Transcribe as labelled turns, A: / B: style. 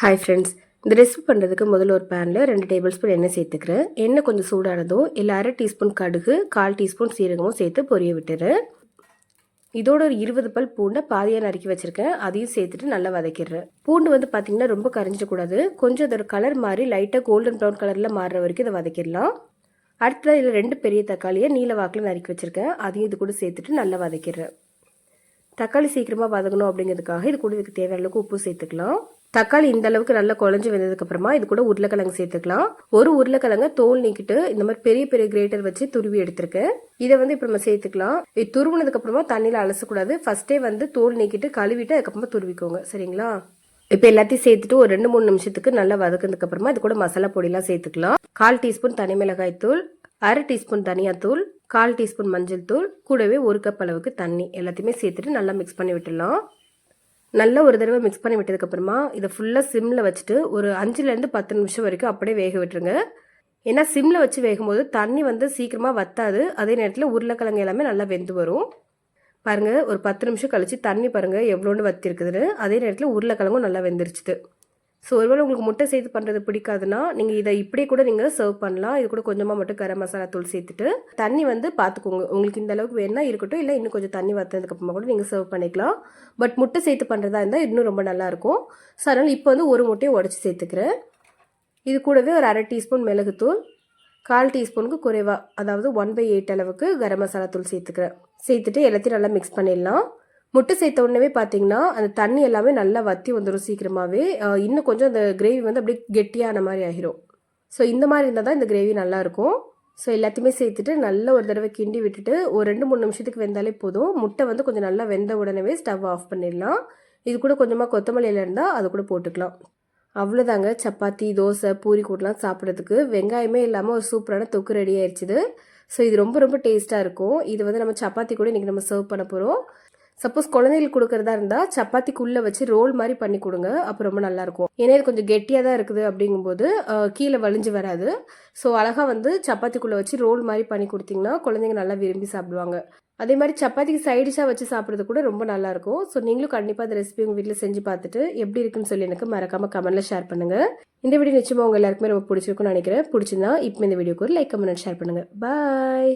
A: Hi friends, இந்த recipe பண்ணுறதுக்கு முதல்ல ஒரு பேனில் 2 டேபிள் ஸ்பூன் எண்ணெய் சேர்த்துக்கிறேன். எண்ணெய் கொஞ்சம் சூடானதும் இல்லை 1/2 டீஸ்பூன் கடுகு, 1/4 டீஸ்பூன் சீரகமும் சேர்த்து பொரிய விட்டுறேன். இதோட ஒரு 20 பல் பூண்டை பாதியாக நறுக்கி வச்சுருக்கேன். அதையும் சேர்த்துட்டு நல்லா வதக்கிடுறேன். பூண்டு வந்து பார்த்திங்கன்னா ரொம்ப கரைஞ்சிடக்கூடாது. கொஞ்சம் அதோட கலர் மாதிரி லைட்டாக கோல்டன் ப்ரௌன் கலரில் மாறுற வரைக்கும் இதை வதக்கிடலாம். அடுத்தது இதில் 2 பெரிய தக்காளியை நீல வாக்கில் நறுக்கி வச்சுருக்கேன். அதையும் இது கூட சேர்த்துட்டு நல்லா வதக்கிடுறேன். தக்காளி சீக்கிரமாக வதங்கணும் அப்படிங்கிறதுக்காக இது கூட இதுக்கு தேவையான அளவுக்கு உப்பு சேர்த்துக்கலாம். தக்காளி இந்த அளவுக்கு நல்லா குழஞ்சி வந்ததுக்கு அப்புறமா இது கூட உருளைக்கிழங்கு சேர்த்துக்கலாம். ஒரு உருளைக்கிழங்க தோல் நீக்கிட்டு இந்த மாதிரி பெரிய பெரிய கிரேட்டர் வச்சு துருவி எடுத்திருக்கேன். இதை வந்து இப்போ நம்ம சேர்த்துக்கலாம். இது துருவினதுக்கு அப்புறமா தண்ணியில் அலசக்கூடாது. ஃபர்ஸ்டே வந்து தோல் நீக்கிட்டு கழுவிட்டு அதுக்கப்புறமா துருவிக்கோங்க, சரிங்களா? இப்போ எல்லாத்தையும் சேர்த்துட்டு ஒரு 2-3 நிமிஷத்துக்கு நல்லா வதக்கினதுக்கு அப்புறமா இது கூட மசாலா பொடியெல்லாம் சேர்த்துக்கலாம். 1/4 டீஸ்பூன் தனி மிளகாய் தூள், 1/2 டீஸ்பூன் தனியாத்தூள், 1/4 டீஸ்பூன் மஞ்சள் தூள், கூடவே 1 கப் அளவுக்கு தண்ணி எல்லாத்தையுமே சேர்த்துட்டு நல்லா மிக்ஸ் பண்ணி விட்டுடலாம். நல்லா ஒரு தடவை மிக்ஸ் பண்ணி விட்டதுக்கப்புறமா இதை ஃபுல்லாக சிம்மில் வச்சுட்டு ஒரு 5லேருந்து 10 நிமிஷம் வரைக்கும் அப்படியே வேக விட்டுருங்க. ஏன்னா சிம்மில் வச்சு வேகும்போது தண்ணி வந்து சீக்கிரமாக வத்தாது. அதே நேரத்தில் உருளைக்கிழங்கு எல்லாமே நல்லா வெந்து வரும். பாருங்கள், ஒரு 10 நிமிஷம் கழித்து தண்ணி பாருங்கள் எவ்வளோன்னு வத்தி இருக்குதுன்னு. அதே நேரத்தில் உருளைக்கிழங்கும் நல்லா வெந்துருச்சுது. ஸோ ஒருவேளை உங்களுக்கு முட்டை சேர்த்து பண்ணுறது பிடிக்காதுன்னா நீங்கள் இதை இப்படியே கூட நீங்கள் சர்வ் பண்ணலாம். இது கூட கொஞ்சமாக மட்டும் கரம் மசாலா தூள் சேர்த்துட்டு தண்ணி வந்து பார்த்துக்கோங்க. உங்களுக்கு இந்த அளவுக்கு வேணா இருக்கட்டும், இல்லை இன்னும் கொஞ்சம் தண்ணி வற்றதுக்கப்புறமா கூட நீங்கள் சர்வ் பண்ணிக்கலாம். பட் முட்டை சேர்த்து பண்ணுறதா இருந்தால் இன்னும் ரொம்ப நல்லாயிருக்கும். ஸோ அதனால் இப்போ வந்து ஒரு முட்டையை உடச்சி சேர்த்துக்கிறேன். இது கூடவே ஒரு 1/2 டீஸ்பூன் மிளகுத்தூள், 1/4 டீஸ்பூனுக்கு குறைவாக, அதாவது 1/8 அளவுக்கு கரம் மசாலா தூள் சேர்த்துக்கிறேன். சேர்த்துட்டு எல்லாத்தையும் நல்லா மிக்ஸ் பண்ணிடலாம். முட்டை சேர்த்த உடனே பார்த்தீங்கன்னா அந்த தண்ணி எல்லாமே நல்லா வற்றி வந்துடும் சீக்கிரமாகவே. இன்னும் கொஞ்சம் அந்த கிரேவி வந்து அப்படியே கெட்டியான மாதிரி ஆகிரும். ஸோ இந்த மாதிரி இருந்தால் தான் இந்த கிரேவி நல்லாயிருக்கும். ஸோ எல்லாத்தையுமே சேர்த்துட்டு நல்லா ஒரு தடவை கிண்டி விட்டுட்டு ஒரு 2-3 நிமிஷத்துக்கு வெந்தாலே போதும். முட்டை வந்து கொஞ்சம் நல்லா வெந்த உடனே ஸ்டவ் ஆஃப் பண்ணிடலாம். இது கூட கொஞ்சமாக கொத்தமல்லியில் இருந்தால் அது கூட போட்டுக்கலாம். அவ்வளோதாங்க, சப்பாத்தி, தோசை, பூரி கூடலாம் சாப்பிட்றதுக்கு வெங்காயமே இல்லாமல் ஒரு சூப்பரான தொக்கு ரெடி ஆயிடுச்சுது. ஸோ இது ரொம்ப ரொம்ப டேஸ்ட்டாக இருக்கும். இது வந்து நம்ம சப்பாத்தி கூட இன்றைக்கி நம்ம சர்வ் பண்ண போகிறோம். சப்போஸ் குழந்தைகளுக்கு கொடுக்குறதா இருந்தால் சப்பாத்திக்குள்ளே வச்சு ரோல் மாதிரி பண்ணி கொடுங்க. அப்போ ரொம்ப நல்லாயிருக்கும். ஏன்னா இது கொஞ்சம் கெட்டியாக தான் இருக்குது அப்படிங்கும்போது கீழே வலிஞ்சு வராது. ஸோ அழகாக வந்து சப்பாத்திக்குள்ளே வச்சு ரோல் மாதிரி பண்ணி கொடுத்தீங்கன்னா குழந்தைங்க நல்லா விரும்பி சாப்பிடுவாங்க. அதே மாதிரி சப்பாத்திக்கு சைடிஷாக வச்சு சாப்பிட்றது கூட ரொம்ப நல்லாயிருக்கும். ஸோ நீங்களும் கண்டிப்பாக அந்த ரெசிபி உங்கள் வீட்டில் செஞ்சு பார்த்துட்டு எப்படி இருக்குன்னு சொல்லி எனக்கு மறக்காமல் கமெண்ட்டில் ஷேர் பண்ணுங்கள். இந்த வீடியோ நிச்சயமாக உங்கள் எல்லாருக்குமே ரொம்ப பிடிச்சிருக்குன்னு நினைக்கிறேன். பிடிச்சிருந்தா இப்போ இந்த வீடியோக்கு ஒரு லைக், கமெண்ட், ஷேர் பண்ணுங்கள். பாய்.